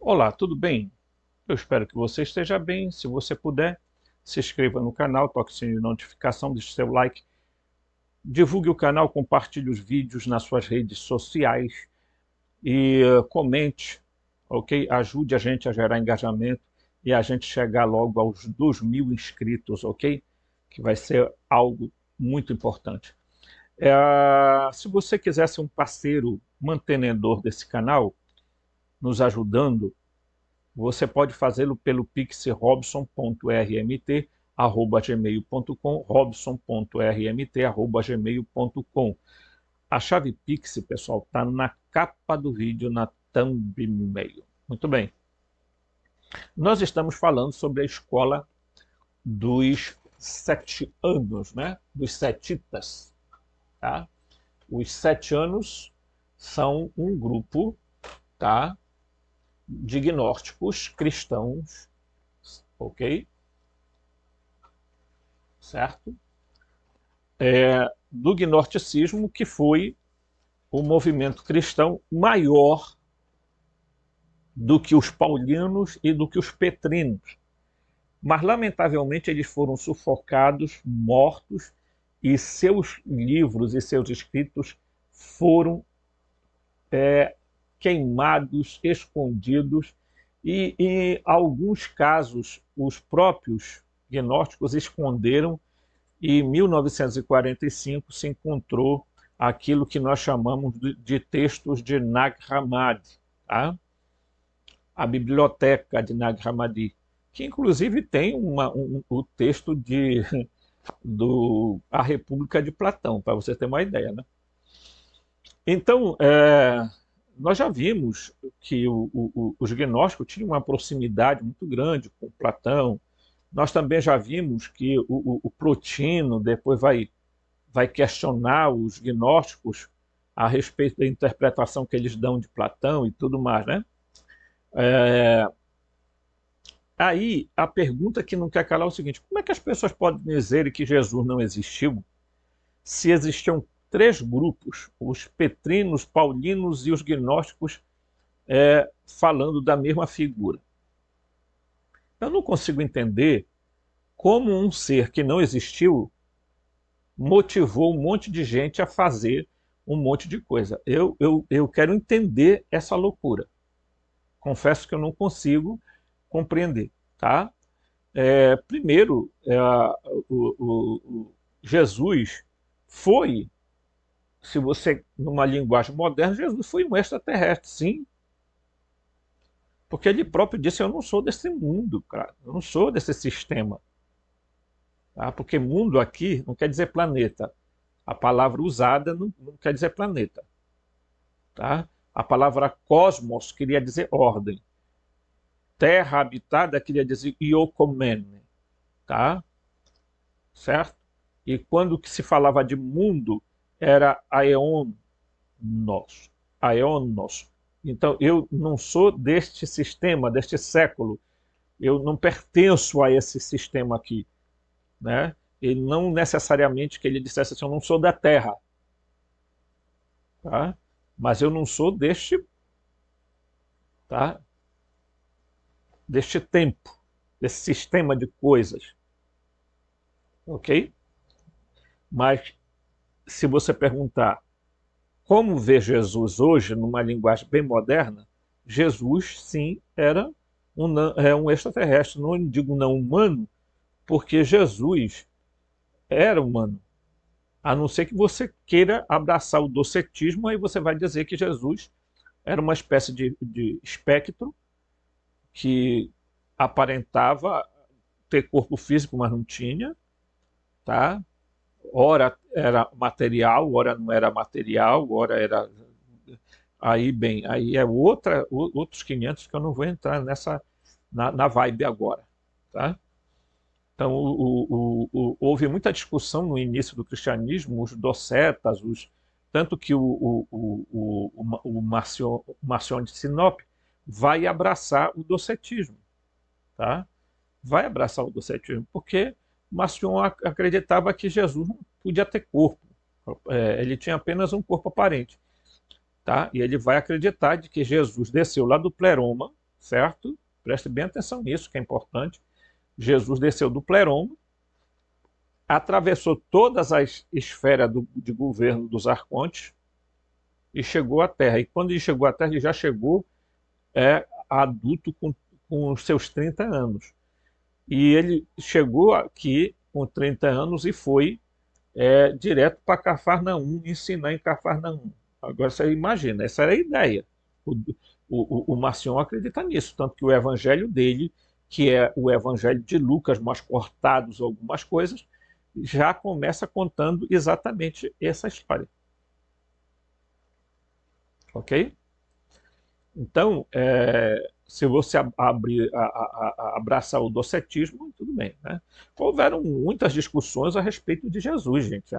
Olá, tudo bem? Eu espero que você esteja bem. Se você puder, se inscreva no canal, toque o sininho de notificação, deixe seu like, divulgue o canal, compartilhe os vídeos nas suas redes sociais e comente, ok? Ajude a gente a gerar engajamento e a gente chegar logo aos 2.000 inscritos, ok? Que vai ser algo muito importante. Se você quiser ser um parceiro mantenedor desse canal, nos ajudando, você pode fazê-lo pelo Pix robson.rmt@gmail.com, robson.rmt@gmail.com. A chave Pix, pessoal, está na capa do vídeo, na thumbnail. Muito bem. Nós estamos falando sobre a escola dos 7 anos, né? Dos setitas. Tá? Os 7 anos são um grupo, tá, de gnósticos cristãos, ok? Certo? Do gnosticismo, que foi o movimento cristão maior do que os paulinos e do que os petrinos. Mas, lamentavelmente, eles foram sufocados, mortos, e seus livros e seus escritos foram queimados, escondidos, e em alguns casos os próprios gnósticos esconderam, e em 1945 se encontrou aquilo que nós chamamos de textos de Nag Hammadi, tá? A biblioteca de Nag Hammadi, que inclusive tem o texto A República de Platão, para você ter uma ideia, né? Então, nós já vimos que os gnósticos tinham uma proximidade muito grande com Platão. Nós também já vimos que o Plotino depois vai questionar os gnósticos a respeito da interpretação que eles dão de Platão e tudo mais, né? Aí a pergunta que não quer calar é o seguinte: como é que as pessoas podem dizer que Jesus não existiu se existiam 3 grupos, os petrinos, paulinos e os gnósticos, falando da mesma figura? Eu não consigo entender como um ser que não existiu motivou um monte de gente a fazer um monte de coisa. Eu quero entender essa loucura. Confesso que eu não consigo compreender. Tá? Primeiro, Jesus foi, se você, numa linguagem moderna, Jesus foi um extraterrestre, sim. Porque ele próprio disse: eu não sou desse mundo, cara. Eu não sou desse sistema. Tá? Porque mundo aqui não quer dizer planeta. A palavra usada não quer dizer planeta. Tá? A palavra cosmos queria dizer ordem. Terra habitada queria dizer iokomene. Tá? Certo? E quando que se falava de mundo, era aeonos. Aeonos. Então, eu não sou deste sistema, deste século. Eu não pertenço a esse sistema aqui. Né? E não necessariamente que ele dissesse assim: eu não sou da Terra. Tá? Mas eu não sou deste, tá? Deste tempo, desse sistema de coisas. Ok? Mas, se você perguntar como ver Jesus hoje, numa linguagem bem moderna, Jesus, sim, era um extraterrestre. Não digo não humano, porque Jesus era humano. A não ser que você queira abraçar o docetismo, aí você vai dizer que Jesus era uma espécie de espectro que aparentava ter corpo físico, mas não tinha, tá? Ora era material, ora não era material, ora era... Aí, bem, aí é outros 500 que eu não vou entrar na vibe agora. Tá? Então, houve muita discussão no início do cristianismo, os docetas, tanto que o Marcion de Sinop vai abraçar o docetismo. Tá? Vai abraçar o docetismo, porque Marcion acreditava que Jesus não podia ter corpo. Ele tinha apenas um corpo aparente. Tá? E ele vai acreditar de que Jesus desceu lá do pleroma, certo? Preste bem atenção nisso, que é importante. Jesus desceu do pleroma, atravessou todas as esferas de governo dos arcontes e chegou à Terra. E quando ele chegou à Terra, ele já chegou adulto com os seus 30 anos. E ele chegou aqui com 30 anos e foi direto para Cafarnaum, ensinar em Cafarnaum. Agora você imagina, essa era a ideia. O Marcion acredita nisso, tanto que o evangelho dele, que é o evangelho de Lucas, mas cortados algumas coisas, já começa contando exatamente essa história. Ok? Então, se você abraçar o docetismo, tudo bem, né? Houveram muitas discussões a respeito de Jesus, gente.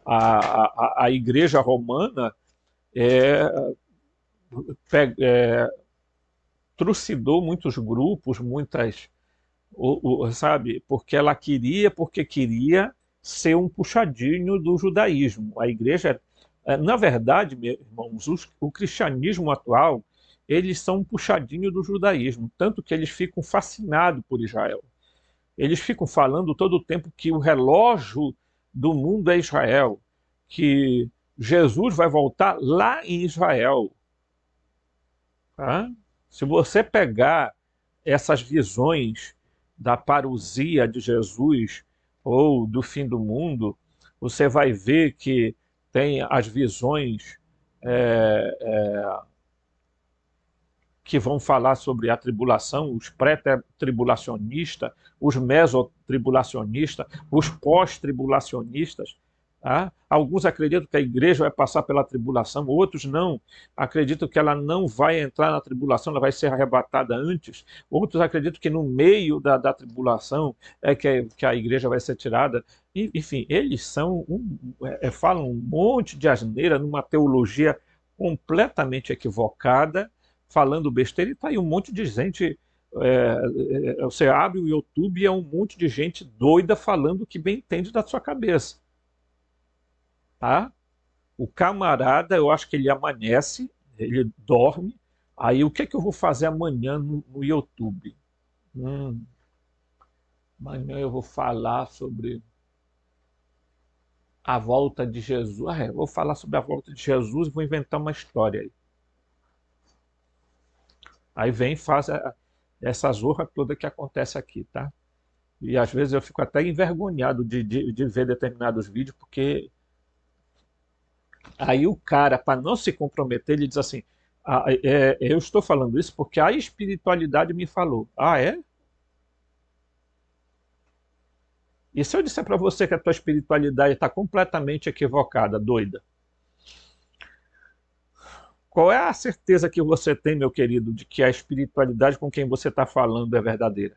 A Igreja Romana trucidou muitos grupos, sabe? Porque queria ser um puxadinho do judaísmo. A Igreja, na verdade, meus irmãos, o cristianismo atual, eles são um puxadinho do judaísmo, tanto que eles ficam fascinados por Israel. Eles ficam falando todo o tempo que o relógio do mundo é Israel, que Jesus vai voltar lá em Israel. Tá? Se você pegar essas visões da parousia de Jesus ou do fim do mundo, você vai ver que tem as visões que vão falar sobre a tribulação, os pré-tribulacionistas, os mesotribulacionistas, os pós-tribulacionistas. Tá? Alguns acreditam que a igreja vai passar pela tribulação, outros não. Acreditam que ela não vai entrar na tribulação, ela vai ser arrebatada antes. Outros acreditam que no meio da tribulação que a igreja vai ser tirada. Enfim, eles falam um monte de asneira numa teologia completamente equivocada, falando besteira, e tá aí um monte de gente. Você abre o YouTube e é um monte de gente doida falando o que bem entende da sua cabeça. Tá? O camarada, eu acho que ele amanhece, ele dorme, aí o que é que eu vou fazer amanhã no YouTube? Amanhã eu vou falar sobre a volta de Jesus. Eu vou falar sobre a volta de Jesus e vou inventar uma história aí. Aí vem e faz essa zorra toda que acontece aqui, tá? E às vezes eu fico até envergonhado de ver determinados vídeos, porque aí o cara, para não se comprometer, ele diz assim: eu estou falando isso porque a espiritualidade me falou. Ah, é? E se eu disser para você que a tua espiritualidade está completamente equivocada, doida? Qual é a certeza que você tem, meu querido, de que a espiritualidade com quem você está falando é verdadeira?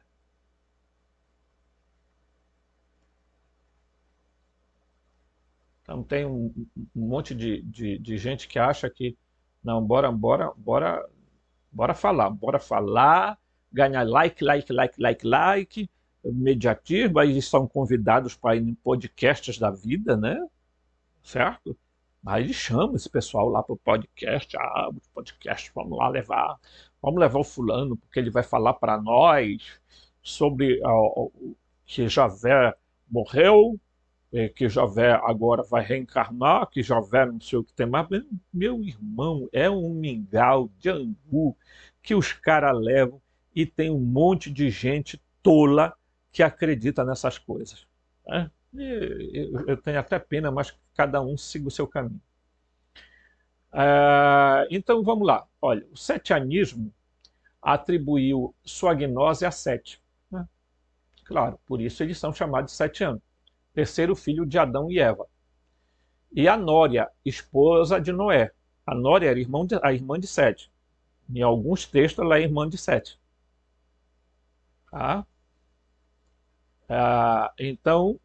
Então tem um monte de gente que acha que não, bora falar, ganhar like, mediatismo, aí eles são convidados para ir em podcasts da vida, né? Certo? Aí eles chamam esse pessoal lá para o podcast, vamos levar o fulano, porque ele vai falar para nós sobre que Javé morreu, que Javé agora vai reencarnar, que Javé não sei o que tem mais. Meu irmão, é um mingau de angu que os caras levam e tem um monte de gente tola que acredita nessas coisas. Né? Eu tenho até pena, mas cada um siga o seu caminho. Então vamos lá. Olha, o setianismo atribuiu sua gnose a Sete. Né? Claro, por isso eles são chamados de setianos. Terceiro filho de Adão e Eva. E a Nória, esposa de Noé. A Nória era a irmã de Sete. Em alguns textos ela é irmã de Sete. Tá? Então,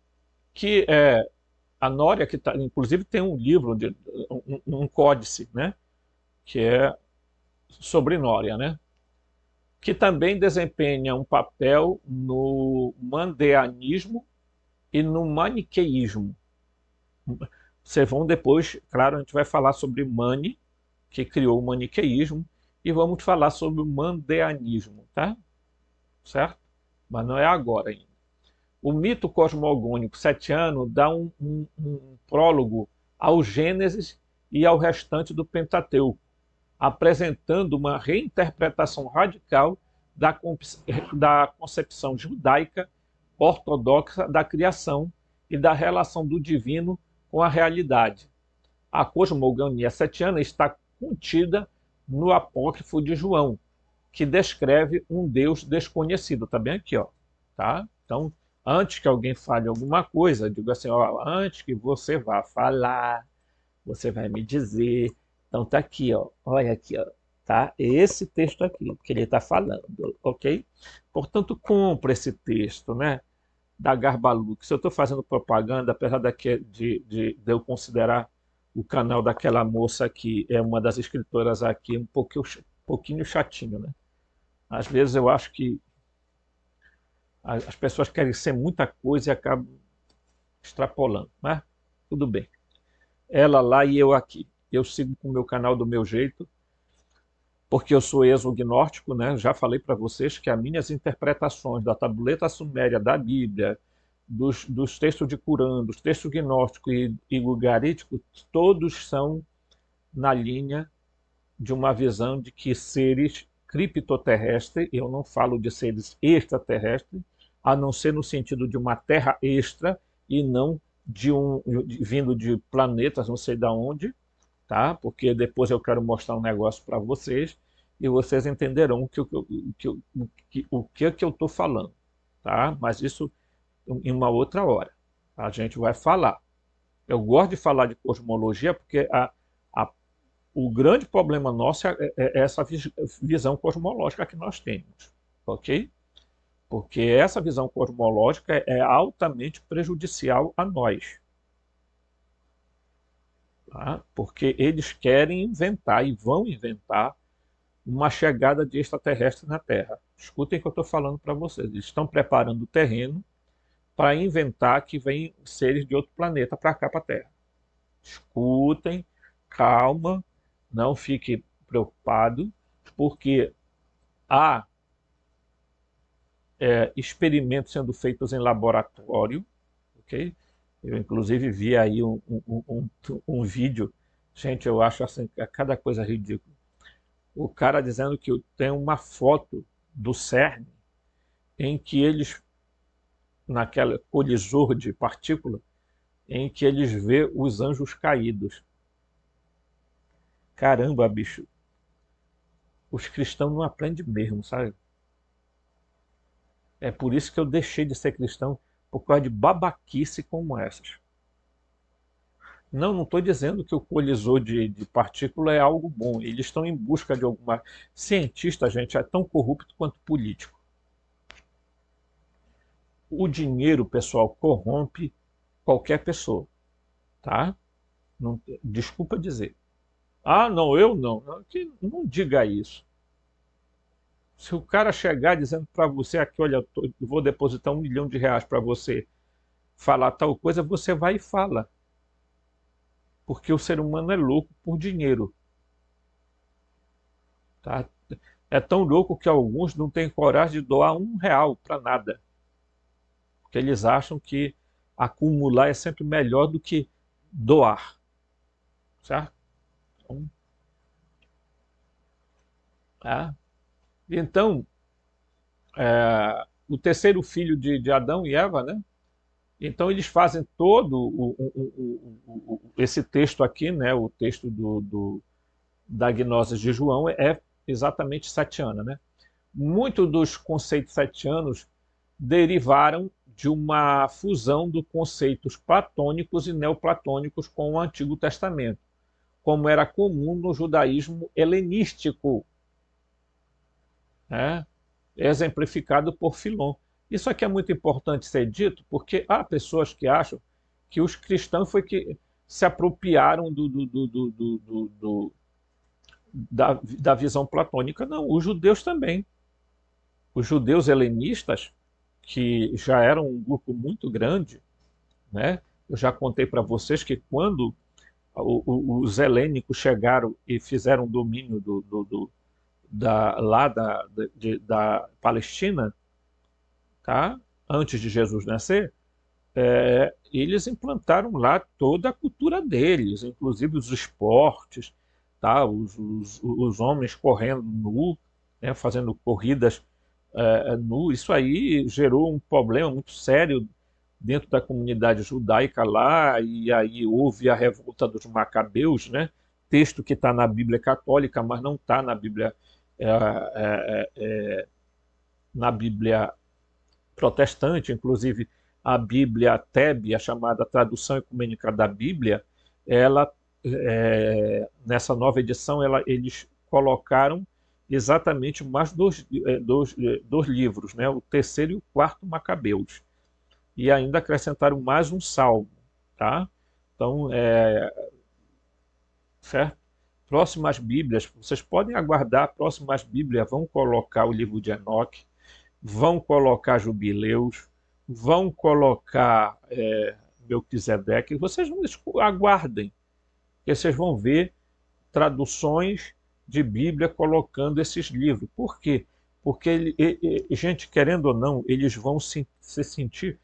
a Nória, que inclusive tem um livro, um códice, né? Que é sobre Nória, né? Que também desempenha um papel no mandeanismo e no maniqueísmo. Vocês vão depois, claro, a gente vai falar sobre Mani, que criou o maniqueísmo, e vamos falar sobre o mandeanismo, tá? Certo? Mas não é agora ainda. O mito cosmogônico setiano dá um prólogo ao Gênesis e ao restante do Pentateuco, apresentando uma reinterpretação radical da concepção judaica ortodoxa da criação e da relação do divino com a realidade. A cosmogonia setiana está contida no apócrifo de João, que descreve um Deus desconhecido. Está bem aqui, ó, tá? Então, antes que alguém fale alguma coisa, eu digo assim, ó, antes que você vá falar, você vai me dizer. Então tá aqui, ó, olha aqui, ó, tá? Esse texto aqui que ele está falando, ok? Portanto, compra esse texto, né? Da Garbalux. Se eu estou fazendo propaganda, apesar de eu considerar o canal daquela moça que é uma das escritoras aqui pouquinho chatinho, né? Às vezes eu acho que as pessoas querem ser muita coisa e acabam extrapolando, mas tudo bem. Ela lá e eu aqui. Eu sigo com o meu canal do meu jeito, porque eu sou exognóstico, né? Já falei para vocês que as minhas interpretações da tabuleta suméria da Bíblia, dos textos de Corão, dos textos gnósticos e ugaríticos, todos são na linha de uma visão de que seres criptoterrestres, eu não falo de seres extraterrestres, a não ser no sentido de uma terra extra e não vindo de planetas, não sei de onde, tá? Porque depois eu quero mostrar um negócio para vocês e vocês entenderão o que eu estou falando, tá? Mas isso em uma outra hora. A gente vai falar. Eu gosto de falar de cosmologia porque o grande problema nosso é essa visão cosmológica que nós temos, ok? Porque essa visão cosmológica é altamente prejudicial a nós. Tá? Porque eles querem inventar e vão inventar uma chegada de extraterrestre na Terra. Escutem o que eu estou falando para vocês. Eles estão preparando o terreno para inventar que vem seres de outro planeta para cá, para a Terra. Escutem, calma, não fique preocupado, porque há experimentos sendo feitos em laboratório, ok? Eu, inclusive, vi aí um vídeo, gente, eu acho assim, cada coisa ridícula. O cara dizendo que tem uma foto do CERN em que eles, naquela colisor de partícula, em que eles vê os anjos caídos. Caramba, bicho, os cristãos não aprendem mesmo, sabe? É por isso que eu deixei de ser cristão, por causa de babaquice como essas. Não estou dizendo que o colisor de partícula é algo bom. Eles estão em busca de alguma... Cientista, gente, é tão corrupto quanto político. O dinheiro, pessoal, corrompe qualquer pessoa, tá? Não, desculpa dizer. Ah, não, eu não. Não diga isso. Se o cara chegar dizendo para você aqui, olha, eu vou depositar R$ 1 milhão para você falar tal coisa, você vai e fala. Porque o ser humano é louco por dinheiro. Tá? É tão louco que alguns não têm coragem de doar R$ 1 para nada. Porque eles acham que acumular é sempre melhor do que doar. Certo? Então, o terceiro filho de Adão e Eva, né? Então eles fazem todo esse texto aqui, né? O texto da gnose de João é exatamente setiana, né? Muitos dos conceitos setianos derivaram de uma fusão dos conceitos platônicos e neoplatônicos com o Antigo Testamento, como era comum no judaísmo helenístico, né? Exemplificado por Filon. Isso aqui é muito importante ser dito, porque há pessoas que acham que os cristãos foi que se apropriaram da visão platônica. Não, os judeus também. Os judeus helenistas, que já eram um grupo muito grande, né? Eu já contei para vocês que quando os helênicos chegaram e fizeram domínio da Palestina, tá? Antes de Jesus nascer, eles implantaram lá toda a cultura deles, inclusive os esportes, tá? Os homens correndo nu, né? Fazendo corridas nu. Isso aí gerou um problema muito sério dentro da comunidade judaica lá, e aí houve a revolta dos Macabeus, né? Texto que está na Bíblia católica, mas não está na Bíblia protestante. Inclusive a Bíblia TEB, a chamada Tradução Ecumênica da Bíblia, ela, nessa nova edição, eles colocaram exatamente mais dois livros, né? O terceiro e o quarto Macabeus, e ainda acrescentaram mais um salmo, tá? Então, certo? Próximas Bíblias, vocês podem aguardar, próximas Bíblias vão colocar o livro de Enoque, vão colocar Jubileus, vão colocar Melquisedeque. Vocês aguardem, que vocês vão ver traduções de Bíblia colocando esses livros. Por quê? Porque, gente, querendo ou não, eles vão se sentir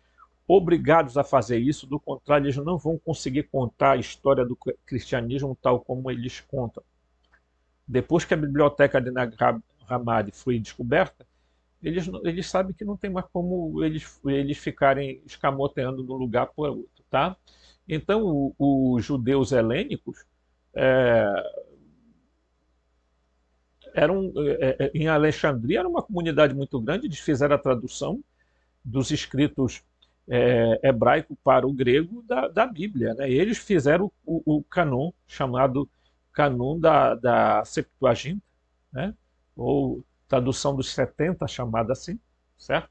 obrigados a fazer isso, do contrário, eles não vão conseguir contar a história do cristianismo tal como eles contam. Depois que a biblioteca de Nag Hammadi foi descoberta, eles sabem que não tem mais como eles ficarem escamoteando de um lugar para outro, tá? Então, os judeus helênicos em Alexandria era uma comunidade muito grande. Eles fizeram a tradução dos escritos hebraico para o grego da Bíblia, né? E eles fizeram o canon, chamado canon da Septuaginta, né? Ou tradução dos 70, chamada assim, certo?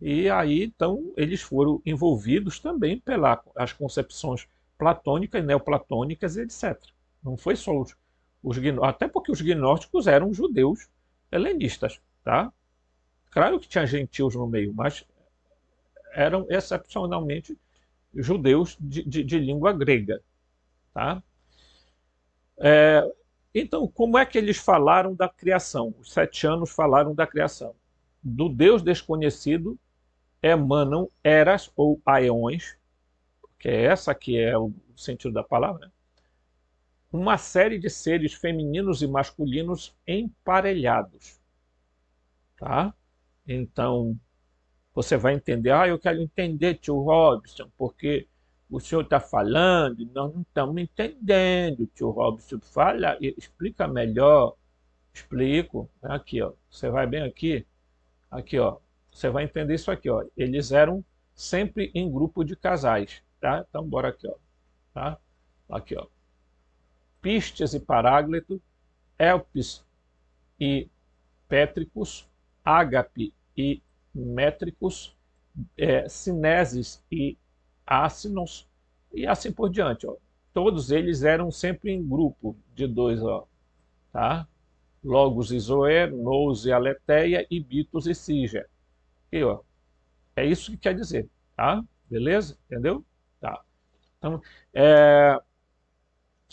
E aí, então, eles foram envolvidos também pelas concepções platônicas, neoplatônicas, etc. Não foi só os gnósticos, até porque os gnósticos eram judeus helenistas, tá? Claro que tinha gentios no meio, mas eram excepcionalmente judeus de língua grega, tá? Então, como é que eles falaram da criação? Os 7 anos falaram da criação. Do Deus desconhecido emanam eras ou aeões, que é essa que é o sentido da palavra, né? Uma série de seres femininos e masculinos emparelhados, tá? Então, você vai entender, eu quero entender, tio Robson, porque o senhor está falando e nós não estamos entendendo, tio Robson. Fala, explica melhor. Explico. Aqui, ó. Você vai bem aqui. Aqui, ó. Você vai entender isso aqui, ó. Eles eram sempre em grupo de casais, tá? Então, bora aqui, ó. Tá? Aqui, ó. Pistes e Paráclito, Elpis e Pétricos, Ágape e Métricos, Cineses e Ácinos, e assim por diante, ó. Todos eles eram sempre em grupo de 2, ó, tá? Logos e Zoé, Nous e Aletheia, e Bitos e Siger. Aqui, ó. É isso que quer dizer, tá? Beleza? Entendeu? Tá. Então,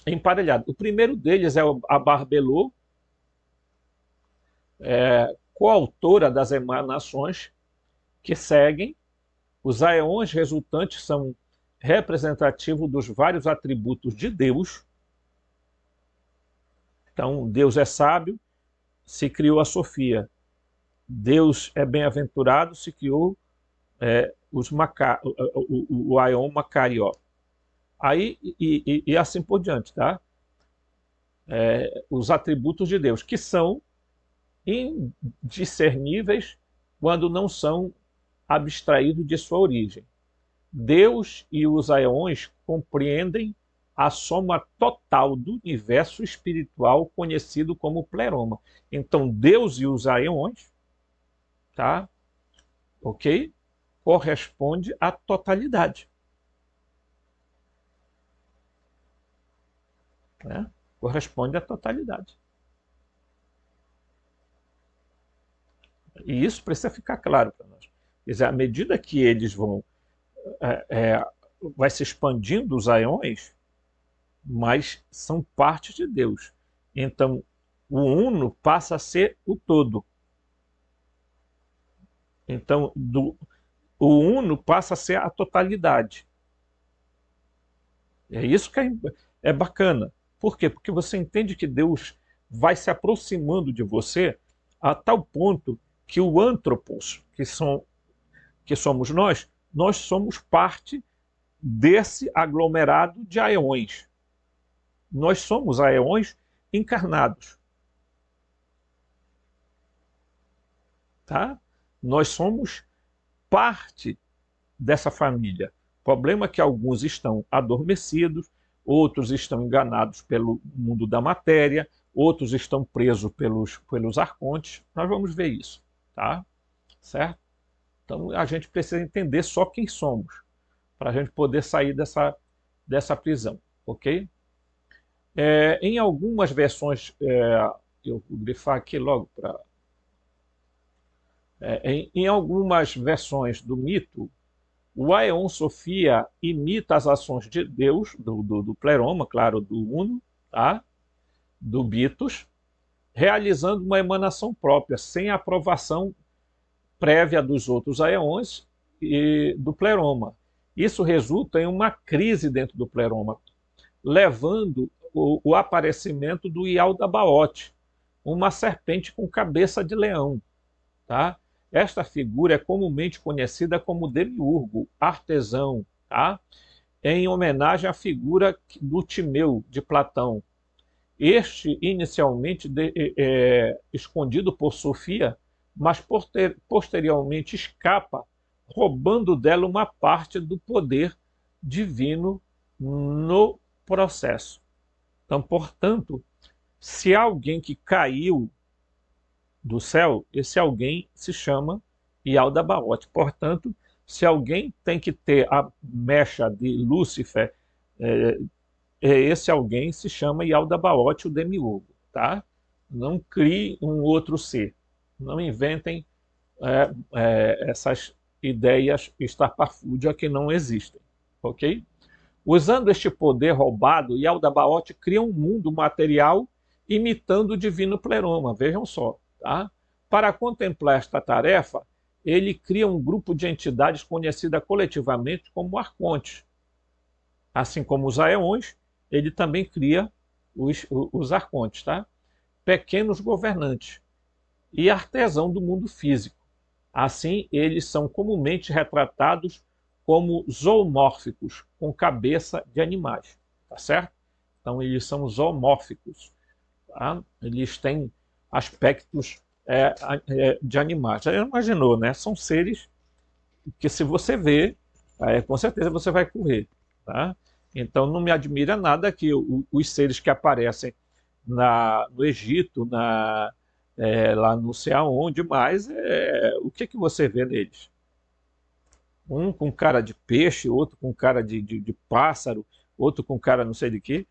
emparelhado. O primeiro deles é a Barbelô, coautora das emanações que seguem. Os aeões resultantes são representativos dos vários atributos de Deus. Então, Deus é sábio, se criou a Sofia. Deus é bem-aventurado, se criou o aeon Macarió. Aí, e assim por diante, tá? Os atributos de Deus, que são indiscerníveis quando não são abstraídos de sua origem. Deus e os aeões compreendem a soma total do universo espiritual conhecido como pleroma. Então, Deus e os aeões, tá? Ok? Corresponde à totalidade. Né? Corresponde à totalidade. E isso precisa ficar claro para nós. Quer dizer, à medida que eles vai se expandindo os aeões, mas são parte de Deus. Então, o uno passa a ser o todo. Então, o uno passa a ser a totalidade. É isso que é bacana. Por quê? Porque você entende que Deus vai se aproximando de você a tal ponto que o antropos, que somos nós somos parte desse aglomerado de aeões. Nós somos aeões encarnados. Tá? Nós somos parte dessa família. O problema é que alguns estão adormecidos, outros estão enganados pelo mundo da matéria, outros estão presos pelos arcontes. Nós vamos ver isso, tá? Certo? Então a gente precisa entender só quem somos, para a gente poder sair dessa prisão, ok? Em algumas versões, eu vou grifar aqui logo para... em algumas versões do mito, o Aeon Sofia imita as ações de Deus, do Pleroma, claro, do Uno, tá? Do Bitos, realizando uma emanação própria, sem aprovação prévia dos outros Aeons e do Pleroma. Isso resulta em uma crise dentro do Pleroma, levando o aparecimento do Yaldabaoth, uma serpente com cabeça de leão. Tá? Esta figura é comumente conhecida como demiurgo, artesão, tá? Em homenagem à figura do Timeu, de Platão. Este, inicialmente escondido por Sofia, mas posteriormente escapa, roubando dela uma parte do poder divino no processo. Então, portanto, se há alguém que caiu do céu, esse alguém se chama Yaldabaoth. Portanto, se alguém tem que ter a mecha de Lúcifer, esse alguém se chama Yaldabaoth, o demiurgo. Tá? Não crie um outro ser. Não inventem essas ideias estapafúrdias que não existem. Ok? Usando este poder roubado, Yaldabaoth cria um mundo material imitando o divino Pleroma. Vejam só. Tá? Para contemplar esta tarefa, ele cria um grupo de entidades conhecida coletivamente como arcontes. Assim como os aeões, ele também cria os arcontes, tá? Pequenos governantes e artesão do mundo físico. Assim, eles são comumente retratados como zoomórficos, com cabeça de animais. Tá certo? Então, eles são zoomórficos. Tá? Eles têm aspectos de animais. Já imaginou, né? São seres que, se você vê, com certeza você vai correr. Tá? Então, não me admira nada que os seres que aparecem no Egito, lá não sei aonde, mas o que você vê neles? Um com cara de peixe, outro com cara de pássaro, outro com cara não sei de quê.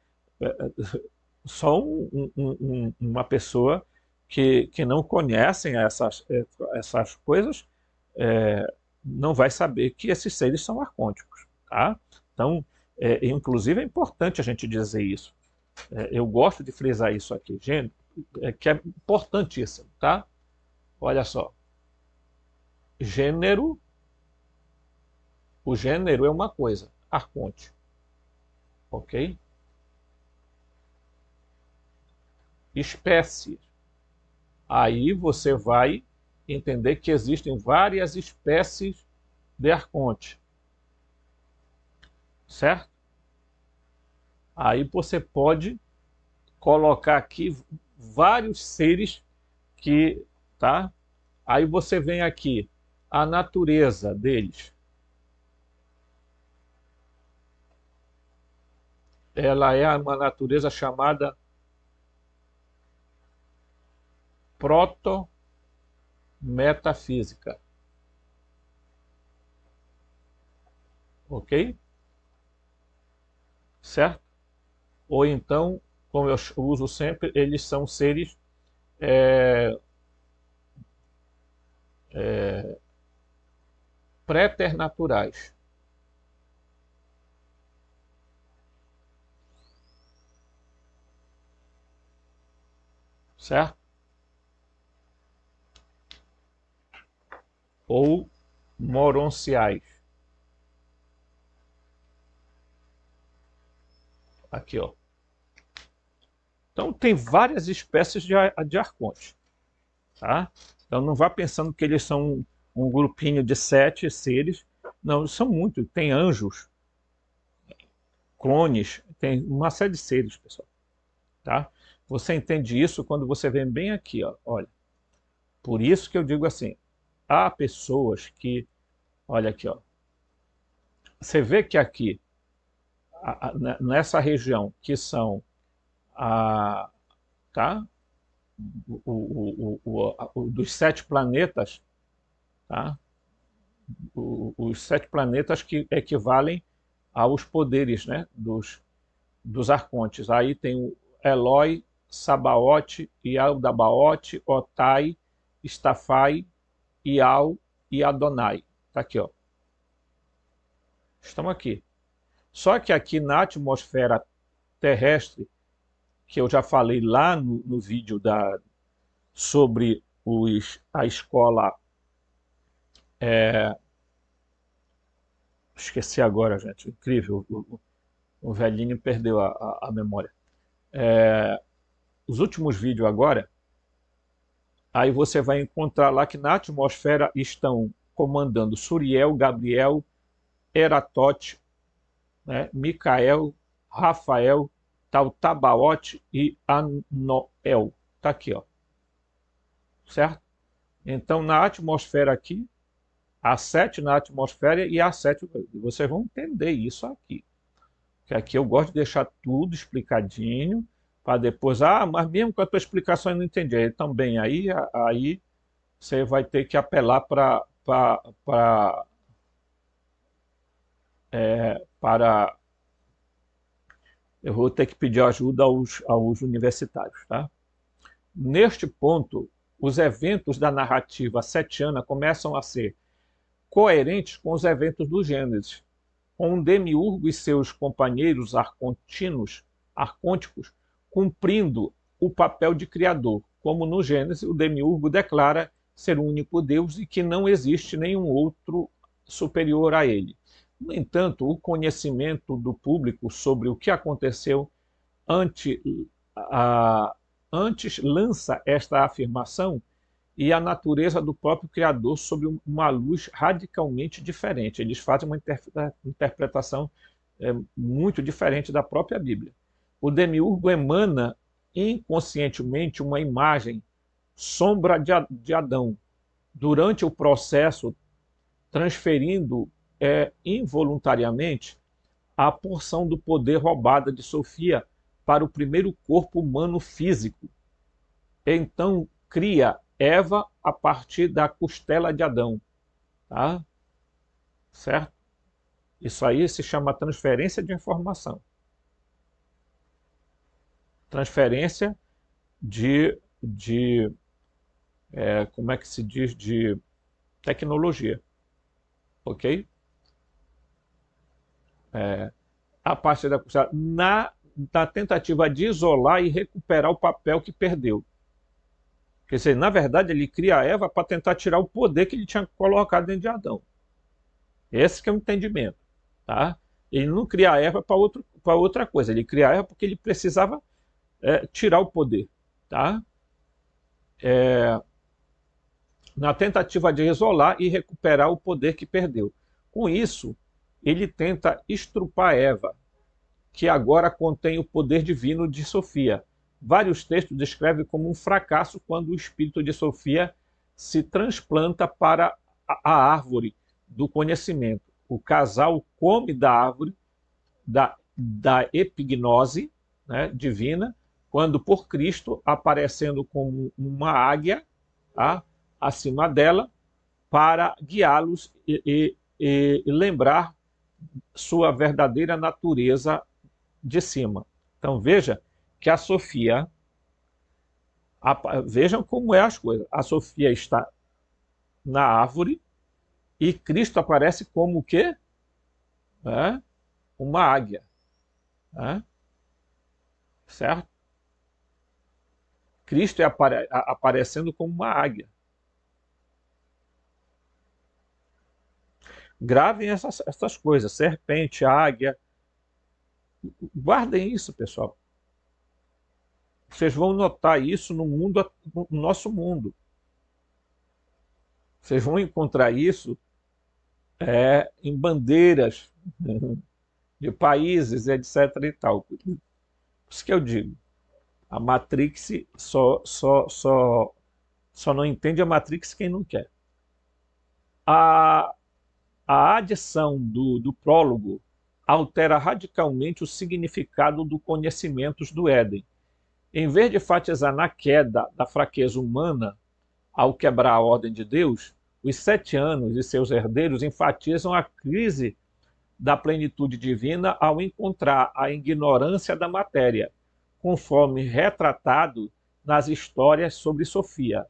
Só uma pessoa que não conhecem essas coisas não vai saber que esses seres são arcônticos. Tá? Então, inclusive, é importante a gente dizer isso. Eu gosto de frisar isso aqui, gente, que é importantíssimo. Tá? Olha só. Gênero, o gênero é uma coisa, arconte. Ok? Espécie. Aí você vai entender que existem várias espécies de arconte. Certo? Aí você pode colocar aqui vários seres que, tá? Aí você vem aqui, a natureza deles. Ela é uma natureza chamada proto-metafísica. Ok? Certo? Ou então, como eu uso sempre, eles são seres préternaturais. certo? Ou moronciais. Aqui, ó. Então, tem várias espécies de arcontes, tá? Então, não vá pensando que eles são um grupinho de 7 seres. Não, eles são muitos. Tem anjos, clones, tem uma série de seres, pessoal, tá? Você entende isso quando você vem bem aqui, ó. Olha. Por isso que eu digo assim, há pessoas que, olha aqui, ó. Você vê que aqui, nessa região, que são a, tá? Dos 7 planetas, tá? Os 7 planetas que equivalem aos poderes, né? dos arcontes. Aí tem o Eloi, Sabaote, Ialdabaote, Otai, Stafai, Ial e Adonai. Tá aqui, ó. Estão aqui. Só que aqui na atmosfera terrestre, que eu já falei lá no vídeo sobre a escola... esqueci agora, gente. Incrível. O velhinho perdeu a memória. Os últimos vídeos agora, aí você vai encontrar lá que na atmosfera estão comandando Suriel, Gabriel, Eratote, né, Micael, Rafael, Tautabaote e Anoel. Está aqui, ó. Certo? Então, na atmosfera aqui, há 7 na atmosfera e há 7. Vocês vão entender isso aqui. Que aqui eu gosto de deixar tudo explicadinho, para depois, mas mesmo com a tua explicação eu não entendi. Aí, também aí você vai ter que apelar para eu vou ter que pedir ajuda aos universitários, tá? Neste ponto, os eventos da narrativa setiana começam a ser coerentes com os eventos do Gênesis, com o Demiurgo e seus companheiros arcônticos cumprindo o papel de criador, como no Gênesis o Demiurgo declara ser o único Deus e que não existe nenhum outro superior a ele. No entanto, o conhecimento do público sobre o que aconteceu antes lança esta afirmação e a natureza do próprio Criador sob uma luz radicalmente diferente. Eles fazem uma interpretação muito diferente da própria Bíblia. O Demiurgo emana inconscientemente uma imagem sombra de Adão durante o processo, transferindo involuntariamente a porção do poder roubada de Sofia para o primeiro corpo humano físico. Então cria Eva a partir da costela de Adão. Tá? Certo? Isso aí se chama transferência de informação. Transferência como é que se diz? De tecnologia. Ok? A partir da costela, na tentativa de isolar e recuperar o papel que perdeu. Quer dizer, na verdade, ele cria a Eva para tentar tirar o poder que ele tinha colocado dentro de Adão. Esse que é o entendimento. Tá? Ele não cria a Eva para outra coisa. Ele cria a Eva porque ele precisava tirar o poder. Tá? Na tentativa de isolar e recuperar o poder que perdeu. Com isso, ele tenta estrupar Eva, que agora contém o poder divino de Sofia. Vários textos descrevem como um fracasso quando o espírito de Sofia se transplanta para a árvore do conhecimento. O casal come da árvore da epignose, né, divina, quando por Cristo, aparecendo como uma águia, tá, acima dela, para guiá-los e lembrar sua verdadeira natureza de cima. Então veja que a Sofia, vejam como é as coisas. A Sofia está na árvore e Cristo aparece como o quê? Uma águia. Certo? Cristo é aparecendo como uma águia. Gravem essas coisas, serpente, águia. Guardem isso, pessoal. Vocês vão notar isso no nosso mundo. Vocês vão encontrar isso em bandeiras de países, etc. e tal. Por isso que eu digo, a Matrix só não entende a Matrix quem não quer. A adição do prólogo altera radicalmente o significado do conhecimentos do Éden. Em vez de enfatizar na queda da fraqueza humana ao quebrar a ordem de Deus, os 7 anos e seus herdeiros enfatizam a crise da plenitude divina ao encontrar a ignorância da matéria, conforme retratado nas histórias sobre Sofia.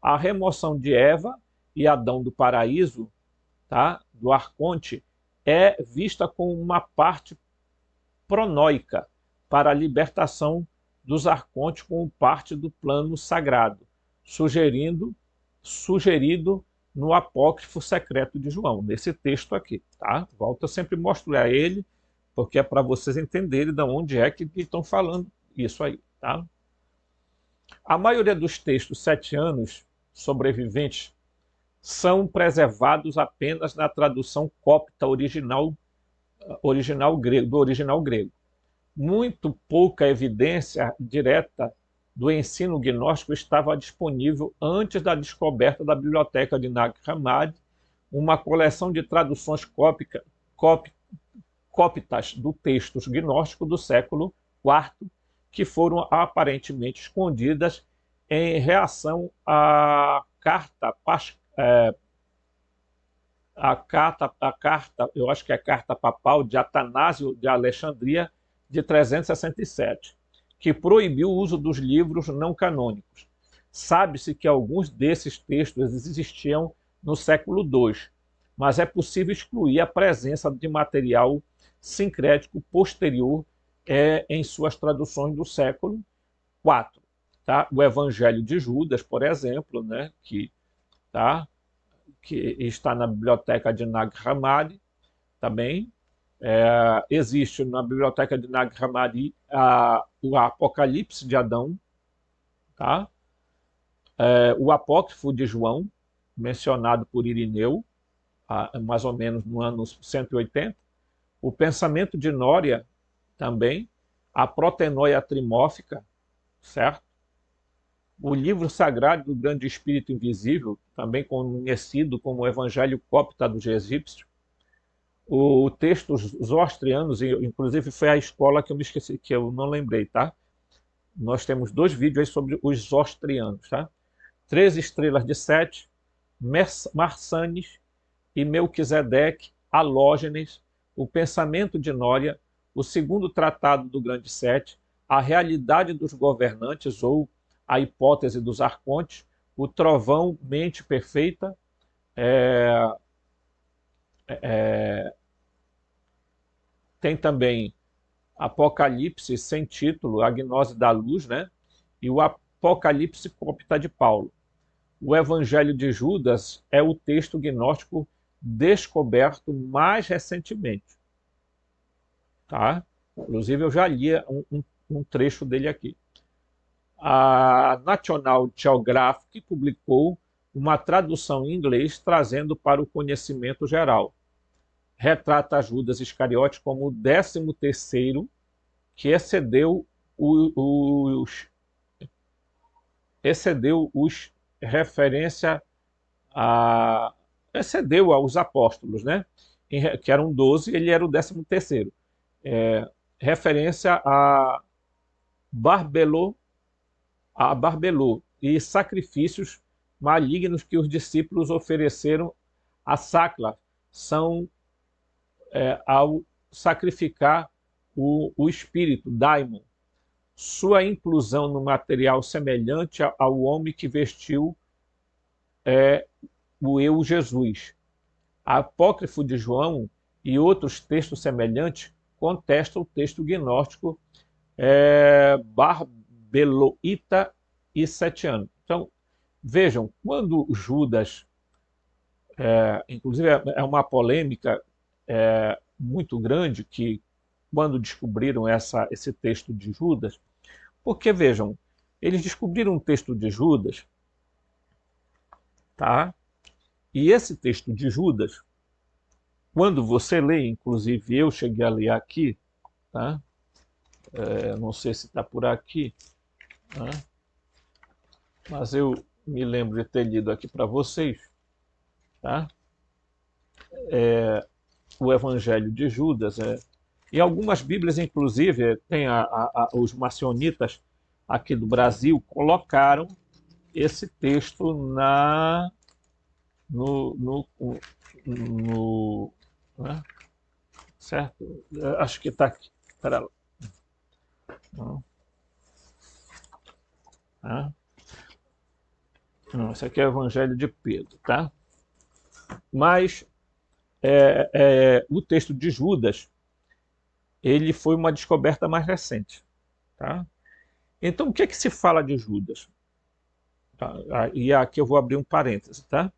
A remoção de Eva e Adão do paraíso, tá, do arconte, é vista como uma parte pronóica para a libertação dos arcontes como parte do plano sagrado, sugerido no apócrifo secreto de João, nesse texto aqui. Tá? Volto a sempre mostrar ele, porque é para vocês entenderem de onde é que estão falando isso aí. Tá? A maioria dos textos 7 anos sobreviventes são preservados apenas na tradução copta do original grego. Muito pouca evidência direta do ensino gnóstico estava disponível antes da descoberta da biblioteca de Nag Hammadi, uma coleção de traduções coptas do textos gnóstico do século IV, que foram aparentemente escondidas em reação à carta, eu acho que é a carta papal de Atanásio de Alexandria, de 367, que proibiu o uso dos livros não canônicos. Sabe-se que alguns desses textos existiam no século II, mas é possível excluir a presença de material sincrético posterior em suas traduções do século IV. Tá? O Evangelho de Judas, por exemplo, né, que está na biblioteca de Nag Hammadi, também. Existe na biblioteca de Nag Hammadi o Apocalipse de Adão, tá? O Apócrifo de João, mencionado por Irineu, mais ou menos no ano 180, o Pensamento de Nória, também, a Protenóia Trimórfica, certo? O livro sagrado do Grande Espírito Invisível, também conhecido como o Evangelho Copta dos Egípcios, o texto Zoroastrianos, inclusive foi a escola que eu me esqueci, que eu não lembrei, tá? Nós temos 2 vídeos aí sobre os Zoroastrianos, tá? 3 estrelas de Sete, Marsanes e Melquisedeque, Halógenes, o pensamento de Nória, o segundo tratado do Grande Sete, a realidade dos governantes ou a hipótese dos arcontes, o trovão, mente perfeita, tem também Apocalipse sem título, a gnose da luz, né? E o Apocalipse copta de Paulo. O Evangelho de Judas é o texto gnóstico descoberto mais recentemente. Tá? Inclusive, eu já li um trecho dele aqui. A National Geographic publicou uma tradução em inglês trazendo para o conhecimento geral. Retrata Judas Iscariote como o 13º que excedeu os referência excedeu aos apóstolos, né? Que eram 12, ele era o 13º. Referência a Barbelô e sacrifícios malignos que os discípulos ofereceram a Sacla são ao sacrificar o espírito, daimon, sua inclusão no material semelhante ao homem que vestiu o eu Jesus. Apócrifo de João e outros textos semelhantes contestam o texto gnóstico barbeloita e 7 anos. Então, vejam, quando Judas, inclusive é uma polêmica muito grande, que quando descobriram esse texto de Judas, porque vejam, eles descobriram um texto de Judas, tá? E esse texto de Judas, quando você lê, inclusive eu cheguei a ler aqui, tá? Não sei se está por aqui, tá? Mas eu me lembro de ter lido aqui para vocês, tá? O Evangelho de Judas. Em algumas Bíblias, inclusive, tem os macionitas aqui do Brasil colocaram esse texto no né? Certo? Acho que está aqui. Espera lá. Não, esse aqui é o Evangelho de Pedro, tá? Mas o texto de Judas, ele foi uma descoberta mais recente, tá? Então, o que é que se fala de Judas? Tá? E aqui eu vou abrir um parêntese, tá?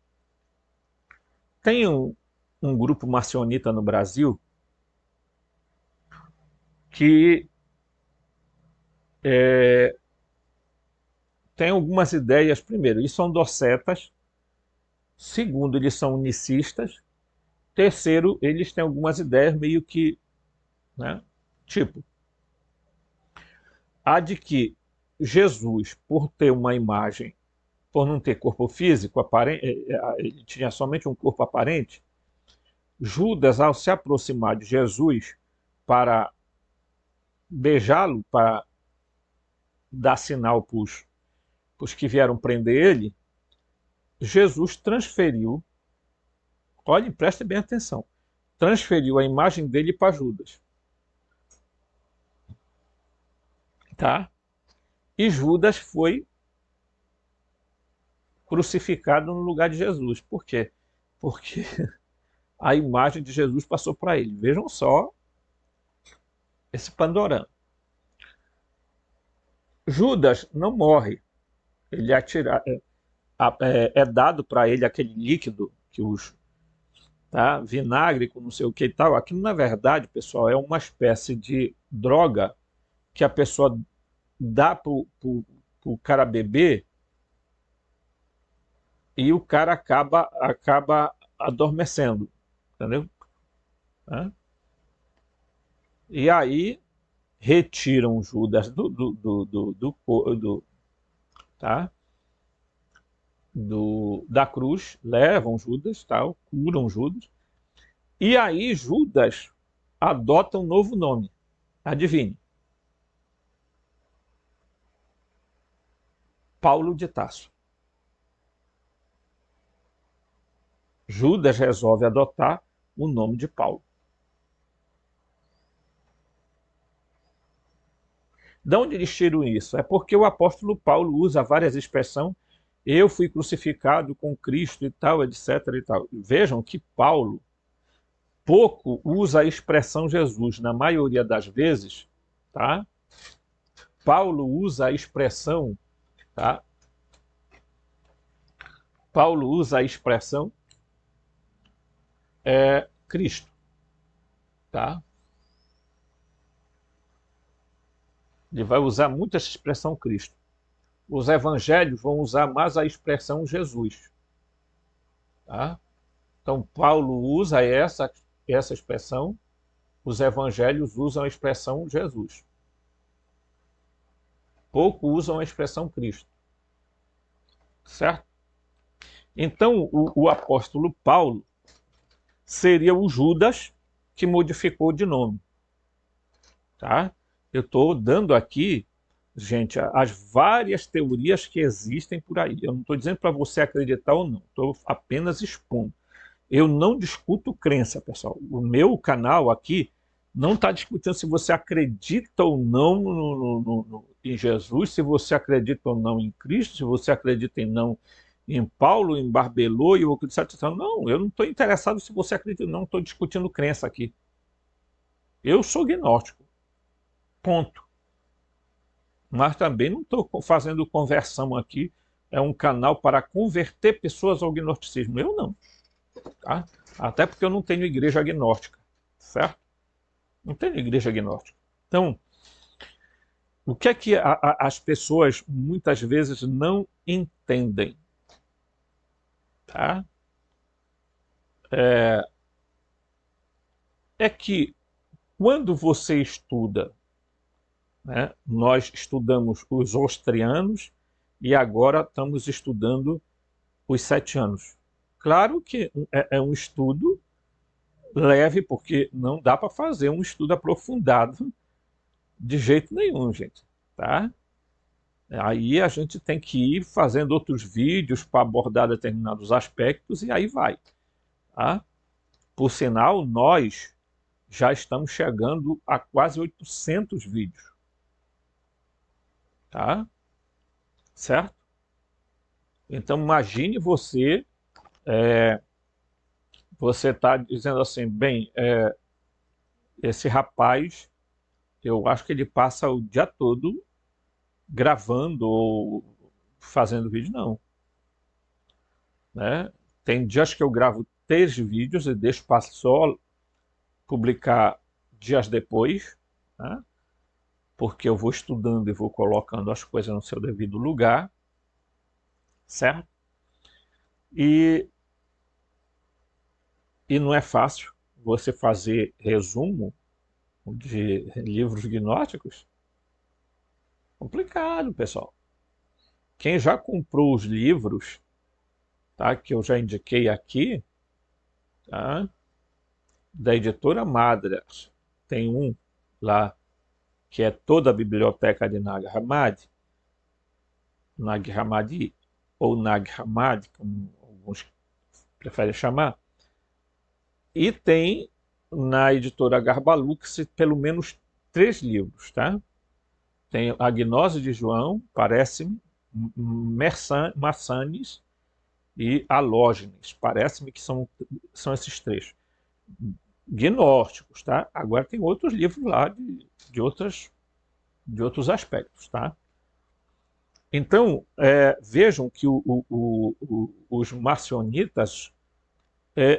Tem um grupo maçonita no Brasil que tem algumas ideias. Primeiro, eles são docetas. Segundo, eles são unicistas. Terceiro, eles têm algumas ideias meio que, né, tipo, a de que Jesus, por ter uma imagem, por não ter corpo físico, ele tinha somente um corpo aparente. Judas, ao se aproximar de Jesus para beijá-lo, para dar sinal para os que vieram prender ele, Jesus transferiu, olhe, preste bem atenção, transferiu a imagem dele para Judas. Tá? E Judas foi crucificado no lugar de Jesus. Por quê? Porque a imagem de Jesus passou para ele. Vejam só esse panorama. Judas não morre. Ele é dado para ele aquele líquido que tá, vinagre com não sei o que e tal. Aquilo, na verdade, pessoal, é uma espécie de droga que a pessoa dá para o cara beber e o cara acaba adormecendo, entendeu? E aí retiram Judas tá? Da cruz, levam Judas, tal, curam Judas, e aí Judas adota um novo nome. Adivinhe? Paulo de Tarso. Judas resolve adotar o nome de Paulo. De onde eles tiram isso? É porque o apóstolo Paulo usa várias expressões. Eu fui crucificado com Cristo e tal, etc. E tal. Vejam que Paulo pouco usa a expressão Jesus. Na maioria das vezes, tá? Paulo usa a expressão, tá? Paulo usa a expressão Cristo, tá? Ele vai usar muito essa expressão Cristo. Os evangelhos vão usar mais a expressão Jesus, tá? Então Paulo usa essa expressão, os evangelhos usam a expressão Jesus. Pouco usam a expressão Cristo, certo? Então o apóstolo Paulo seria o Judas que modificou de nome, tá? Eu estou dando aqui, gente, as várias teorias que existem por aí. Eu não estou dizendo para você acreditar ou não, estou apenas expondo. Eu não discuto crença, pessoal. O meu canal aqui não está discutindo se você acredita ou não em Jesus, se você acredita ou não em Cristo, se você acredita ou não em Paulo, em Barbelô e o que etc. Não, eu não estou interessado se você acredita ou não, estou discutindo crença aqui. Eu sou gnóstico. Ponto. Mas também não estou fazendo conversão aqui. É um canal para converter pessoas ao gnosticismo. Eu não. Tá? Até porque eu não tenho igreja agnóstica. Certo? Não tenho igreja agnóstica. Então, o que é que as pessoas muitas vezes não entendem? Tá? É que quando você estuda, né, nós estudamos os austrianos e agora estamos estudando os 7 anos. Claro que é um estudo leve, porque não dá para fazer um estudo aprofundado de jeito nenhum, gente. Tá? Aí a gente tem que ir fazendo outros vídeos para abordar determinados aspectos e aí vai. Tá? Por sinal, nós já estamos chegando a quase 800 vídeos. Tá? Certo? Então imagine você está dizendo assim, bem, esse rapaz, eu acho que ele passa o dia todo gravando ou fazendo vídeo, não. Né? Tem dias que eu gravo 3 vídeos e deixo para só publicar dias depois, né? Porque eu vou estudando e vou colocando as coisas no seu devido lugar, certo? E não é fácil você fazer resumo de livros gnósticos. Complicado, pessoal. Quem já comprou os livros, tá, que eu já indiquei aqui, tá, da editora Madras, tem um lá que é toda a biblioteca de Nag Hammadi, Nag Hammadi ou Nag Hammadi, como alguns preferem chamar, e tem na editora Garbalux pelo menos 3 livros, tá? Tem a Gnose de João, parece-me, Marsanes e Alógenes. Parece-me que são esses 3. Gnósticos, tá? Agora tem outros livros lá de outros aspectos, tá? Então, vejam que os marcionitas,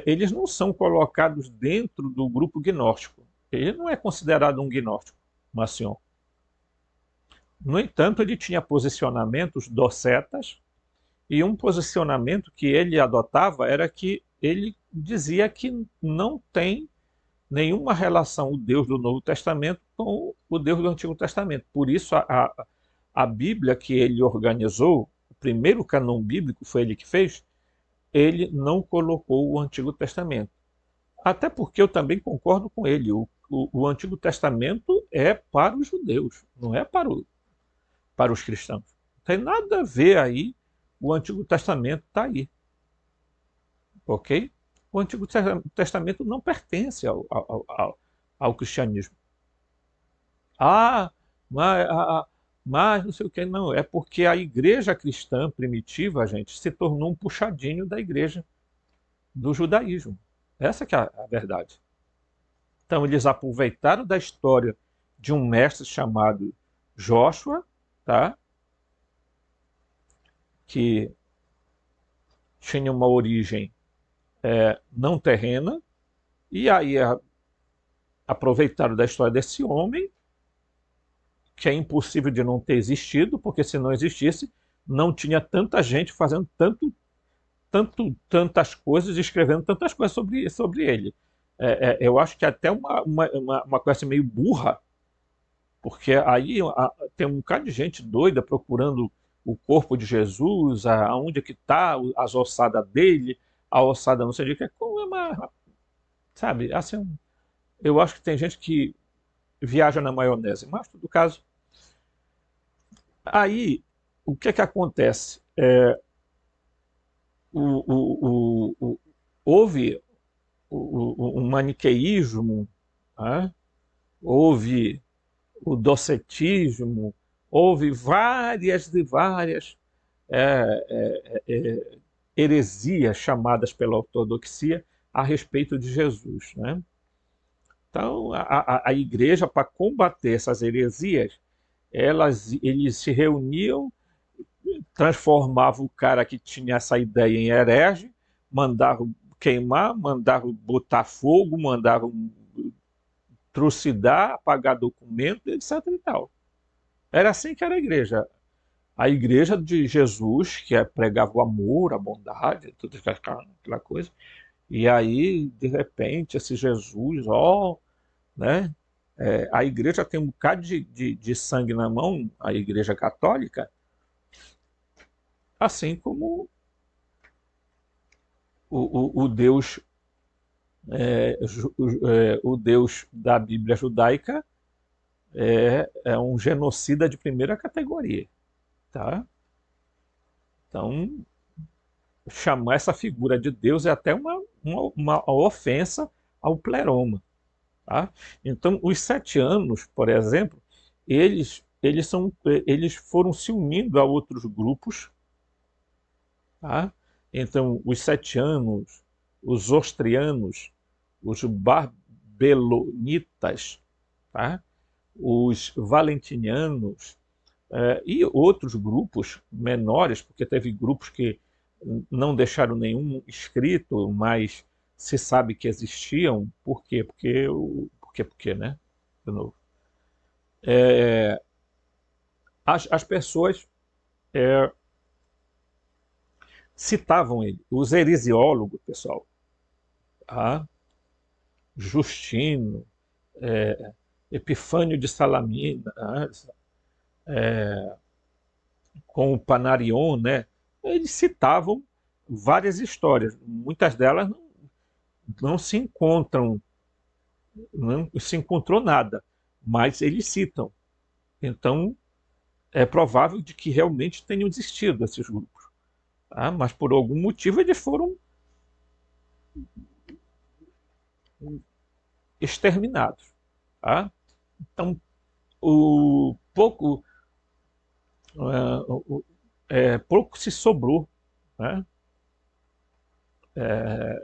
eles não são colocados dentro do grupo gnóstico. Ele não é considerado um gnóstico, Marcion. No entanto, ele tinha posicionamentos docetas, e um posicionamento que ele adotava era que ele dizia que não tem nenhuma relação o Deus do Novo Testamento com o Deus do Antigo Testamento. Por isso, a Bíblia que ele organizou, o primeiro cânon bíblico foi ele que fez, ele não colocou o Antigo Testamento. Até porque eu também concordo com ele, o Antigo Testamento é para os judeus, não é para os cristãos. Não tem nada a ver aí, o Antigo Testamento está aí. Ok? O Antigo Testamento não pertence ao cristianismo. Ah, mas não sei o que, não. É porque a igreja cristã primitiva, gente, se tornou um puxadinho da igreja do judaísmo. Essa que é a verdade. Então eles aproveitaram da história de um mestre chamado Joshua, tá? Que tinha uma origem não terrena, e aí aproveitaram da história desse homem, que é impossível de não ter existido, porque se não existisse, não tinha tanta gente fazendo tantas coisas, escrevendo tantas coisas sobre ele. Eu acho que é até uma coisa meio burra, porque aí tem um bocado de gente doida procurando o corpo de Jesus, aonde que está as ossadas dele, a ossada não sei o que, sabe, assim, eu acho que tem gente que viaja na maionese, mas, no caso, aí, o que é que acontece? Houve um maniqueísmo, né? Houve o docetismo, houve várias e várias heresias chamadas pela ortodoxia a respeito de Jesus, né? Então, a igreja, para combater essas heresias, eles se reuniam, transformavam o cara que tinha essa ideia em herege, mandavam queimar, mandavam botar fogo, mandavam trucidar, apagar documento, etc. e tal. Era assim que era a igreja. A igreja de Jesus, que pregava o amor, a bondade, tudo aquela coisa. E aí, de repente, esse Jesus, né? A igreja tem um bocado de sangue na mão, a igreja católica, assim como o Deus, o Deus da Bíblia judaica é um genocida de primeira categoria, tá? Então, chamar essa figura de Deus é até uma ofensa ao pleroma. Tá? Então, os 7 anos, por exemplo, eles foram se unindo a outros grupos. Tá? Então, os 7 anos, os ostrianos, os barbelonitas, tá? Os valentinianos, e outros grupos menores, porque teve grupos que não deixaram nenhum escrito, mas se sabe que existiam. Por quê? Porque, né? De novo. As pessoas citavam ele. Os heresiólogos, pessoal, tá? Justino, Epifânio de Salamina, com o Panarion, né? Eles citavam várias histórias. Muitas delas não se encontram, não se encontrou nada, mas eles citam. Então, é provável de que realmente tenham existido esses grupos. Tá? Mas, por algum motivo, eles foram exterminados. Tá? Então, pouco, pouco se sobrou, né,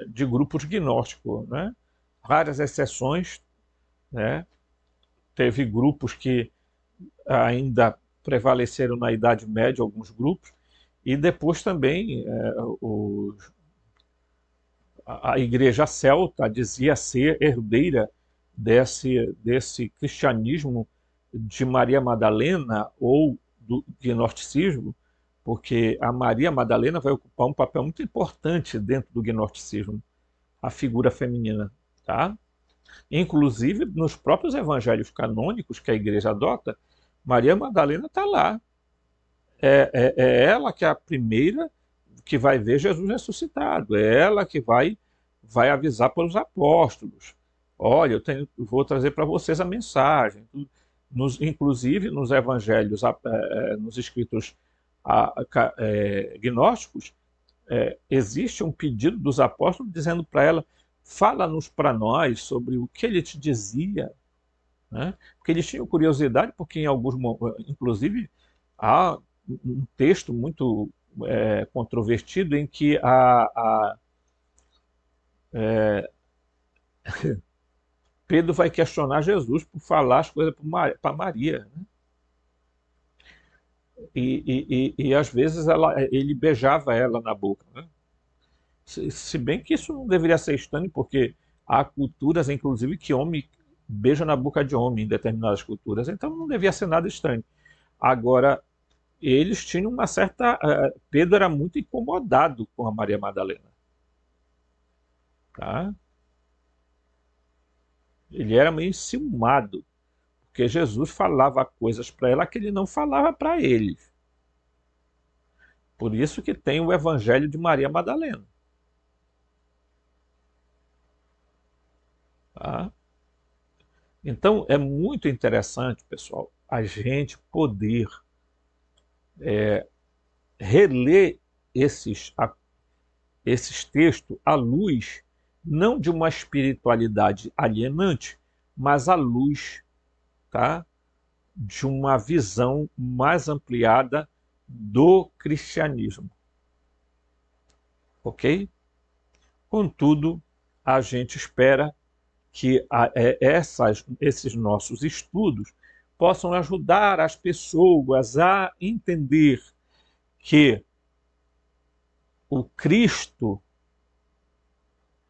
de grupos gnósticos. Né? Raras exceções, né? Teve grupos que ainda prevaleceram na Idade Média, alguns grupos, e depois também a igreja celta dizia ser herdeira desse cristianismo de Maria Madalena ou do gnosticismo, porque a Maria Madalena vai ocupar um papel muito importante dentro do gnosticismo, a figura feminina, tá? Inclusive, nos próprios evangelhos canônicos que a igreja adota, Maria Madalena está lá. É ela que é a primeira que vai ver Jesus ressuscitado. É ela que vai avisar para os apóstolos. Olha, vou trazer para vocês a mensagem. Inclusive, nos evangelhos, nos escritos gnósticos, existe um pedido dos apóstolos dizendo para ela: fala-nos para nós sobre o que ele te dizia. Né? Porque eles tinham curiosidade, porque em alguns momentos, inclusive, há um texto muito controvertido em que Pedro vai questionar Jesus por falar as coisas para Maria. Né? E às vezes ele beijava ela na boca. Né? Se bem que isso não deveria ser estranho, porque há culturas, inclusive, que homem beija na boca de homem em determinadas culturas, então não devia ser nada estranho. Agora, eles tinham uma certa. Pedro era muito incomodado com a Maria Madalena. Tá? Ele era meio enciumado, porque Jesus falava coisas para ela que ele não falava para eles. Por isso que tem o Evangelho de Maria Madalena. Tá? Então, é muito interessante, pessoal, a gente poder reler esses textos à luz, não de uma espiritualidade alienante, mas à luz, tá, de uma visão mais ampliada do cristianismo. Ok? Contudo, a gente espera que esses nossos estudos possam ajudar as pessoas a entender que o Cristo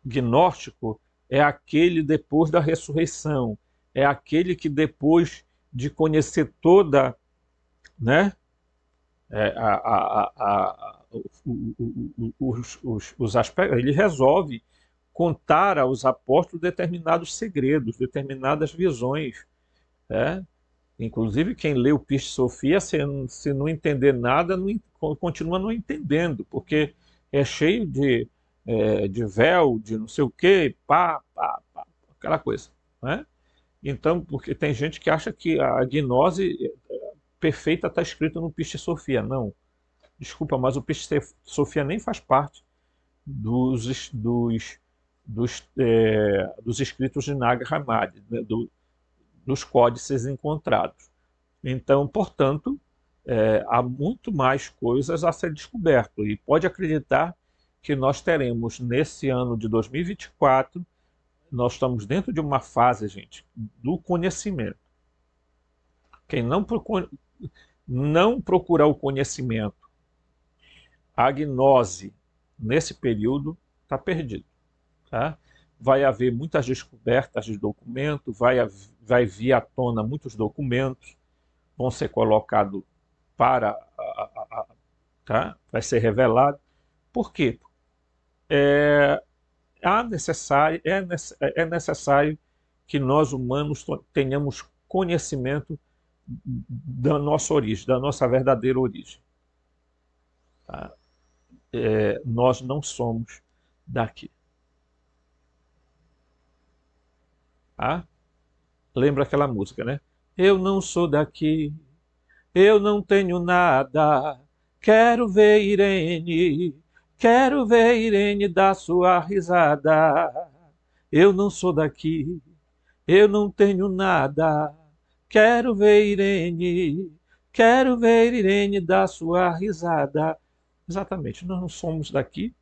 gnóstico é aquele depois da ressurreição, é aquele que depois de conhecer toda, né, os aspectos, ele resolve contar aos apóstolos determinados segredos, determinadas visões, né? Inclusive, quem lê o Pistis Sophia, se não entender nada, não, continua não entendendo, porque é cheio de véu, de não sei o quê, aquela coisa, né? Então, porque tem gente que acha que a gnose perfeita está escrita no Pistis Sophia. Não, desculpa, mas o Pistis Sophia nem faz parte dos escritos de Nag Hammadi, né, dos códices encontrados. Então, portanto, há muito mais coisas a ser descoberto e pode acreditar que nós teremos nesse ano de 2024, nós estamos dentro de uma fase, gente, do conhecimento. Quem não procurar o conhecimento, a gnose, nesse período, está perdido. Tá? Vai haver muitas descobertas de documentos, vai vir à tona muitos documentos, vão ser colocados para... tá? Vai ser revelado. Por quê? É necessário que nós humanos tenhamos conhecimento da nossa origem, da nossa verdadeira origem. Tá? Nós não somos daqui. Tá? Lembra aquela música, né? Eu não sou daqui, eu não tenho nada, quero ver Irene dar sua risada. Eu não sou daqui, eu não tenho nada, quero ver Irene dar sua risada. Exatamente, nós não somos daqui,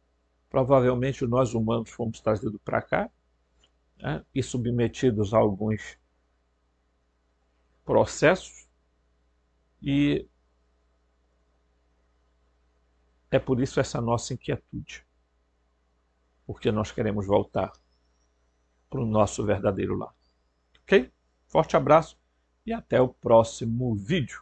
provavelmente nós humanos fomos trazidos para cá, né, e submetidos a alguns processos, e é por isso essa nossa inquietude, porque nós queremos voltar para o nosso verdadeiro lar. Ok? Forte abraço e até o próximo vídeo.